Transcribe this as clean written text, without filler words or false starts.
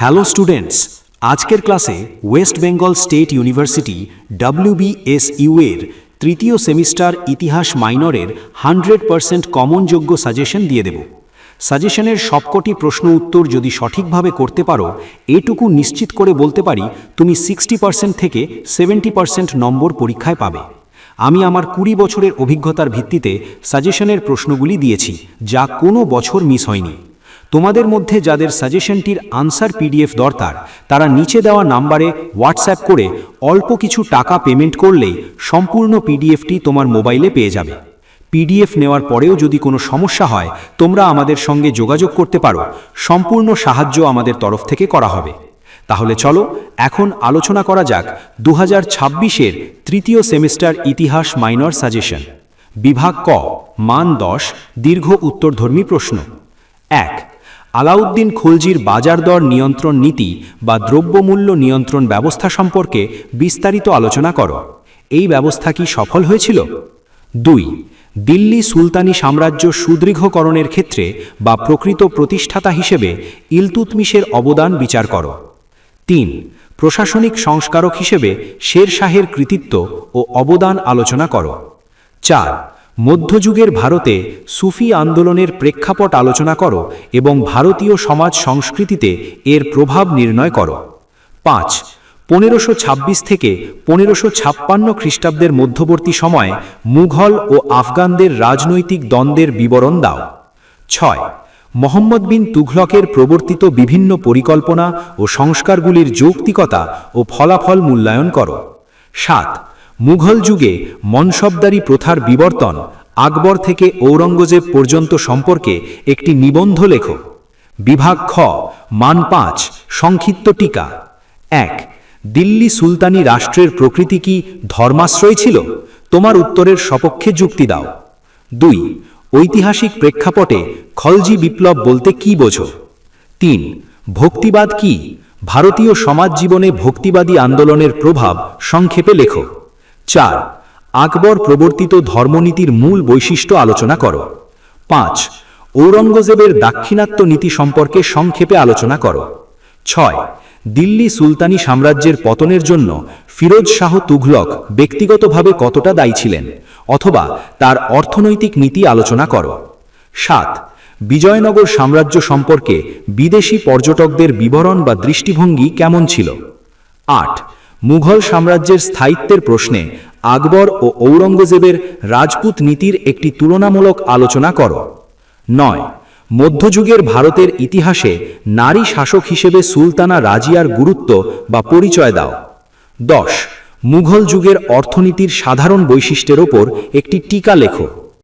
Hello students, আজকের ক্লাসে West Bengal state university WBSU এর তৃতীয় সেমিস্টার ইতিহাস মাইনরের 100% কমনযোগ্য সাজেশন দিয়ে দেব। সাজেশনের সবকটি প্রশ্ন উত্তর যদি সঠিকভাবে করতে পারো, এটুকু নিশ্চিত করে বলতে পারি তুমি 60% থেকে 70% নম্বর পরীক্ষায় পাবে। আমি আমার 20 বছরের অভিজ্ঞতার ভিত্তিতে সাজেশনের প্রশ্নগুলি দিয়েছি, যা কোনো বছর মিস হয়নি। তোমাদের মধ্যে যাদের সাজেশনটির আনসার PDF দরকার, তারা নিচে দেওয়া নাম্বারে হোয়াটসঅ্যাপ করে অল্প কিছু টাকা পেমেন্ট করলেই সম্পূর্ণ PDFটি তোমার মোবাইলে পেয়ে যাবে। PDF নেওয়ার পরেও যদি কোনো সমস্যা হয়, তোমরা আমাদের সঙ্গে যোগাযোগ করতে পারো। সম্পূর্ণ সাহায্য আমাদের তরফ থেকে করা হবে। তাহলে চলো এখন আলোচনা করা যাক 2026-এর তৃতীয় সেমিস্টার ইতিহাস মাইনর সাজেশন। বিভাগ ক, মান 10, দীর্ঘ উত্তরধর্মী প্রশ্ন। 1. আলাউদ্দিন খলজির বাজার দর নিয়ন্ত্রণ নীতি বা দ্রব্যমূল্য নিয়ন্ত্রণ ব্যবস্থা সম্পর্কে বিস্তারিত আলোচনা করো। এই ব্যবস্থা কি সফল হয়েছিল? 2. দিল্লি সুলতানি সাম্রাজ্য সুদৃঢ়করণের ক্ষেত্রে বা প্রকৃত প্রতিষ্ঠাতা হিসেবে ইলতুৎমিশের অবদান বিচার করো। 3. প্রশাসনিক সংস্কারক হিসেবে শের শাহের কৃতিত্ব ও অবদান আলোচনা করো। 4. মধ্যযুগের ভারতে সুফি আন্দোলনের প্রেক্ষাপট আলোচনা করো এবং ভারতীয় সমাজ সংস্কৃতিতে এর প্রভাব নির্ণয় করো। 5. 1526 থেকে 1556 খ্রিস্টাব্দের মধ্যবর্তী সময়ে মুঘল ও আফগানদের রাজনৈতিক দ্বন্দ্বের বিবরণ দাও। 6. মোহাম্মদ বিন তুঘলকের প্রবর্তিত বিভিন্ন পরিকল্পনা ও সংস্কারগুলির যৌক্তিকতা ও ফলাফল মূল্যায়ন করো। 7. মুঘল যুগে মনসবদারি প্রথার বিবর্তন আকবর থেকে ঔরঙ্গজেব পর্যন্ত সম্পর্কে একটি নিবন্ধ লেখো। বিভাগ খ, মান 5, সংক্ষিপ্ত টিকা। 1. দিল্লি সুলতানি রাষ্ট্রের প্রকৃতি কি ধর্মাশ্রয় ছিল? তোমার উত্তরের সপক্ষে যুক্তি দাও। 2. ঐতিহাসিক প্রেক্ষাপটে খলজি বিপ্লব বলতে কি বোঝো? 3. ভক্তিবাদ কি? ভারতীয় সমাজ জীবনে ভক্তিবাদী আন্দোলনের প্রভাব সংক্ষেপে লেখো। 4. আকবর প্রবর্তিত ধর্মনীতির মূল বৈশিষ্ট্য আলোচনা করো। 5. ঔরঙ্গজেবের দাক্ষিণাত্য নীতি সম্পর্কে সংক্ষেপে আলোচনা করো। 6. দিল্লি সুলতানি সাম্রাজ্যের পতনের জন্য ফিরোজ শাহ তুঘলক ব্যক্তিগতভাবে কতটা দায়ী ছিলেন, অথবা তার অর্থনৈতিক নীতি আলোচনা করো। 7. বিজয়নগর সাম্রাজ্য সম্পর্কে বিদেশি পর্যটকদের বিবরণ বা দৃষ্টিভঙ্গি কেমন ছিল? 8. মুঘল সাম্রাজ্যের স্থায়িত্বের প্রশ্নে আকবর ও ঔরঙ্গজেবের রাজপুত নীতির একটি তুলনামূলক আলোচনা করো। 9. মধ্যযুগের ভারতের ইতিহাসে নারী শাসক হিসেবে সুলতানা রাজিয়ার গুরুত্ব বা পরিচয় দাও। 10. মুঘল যুগের অর্থনীতির সাধারণ বৈশিষ্ট্যের ওপর একটি টিকা লেখো।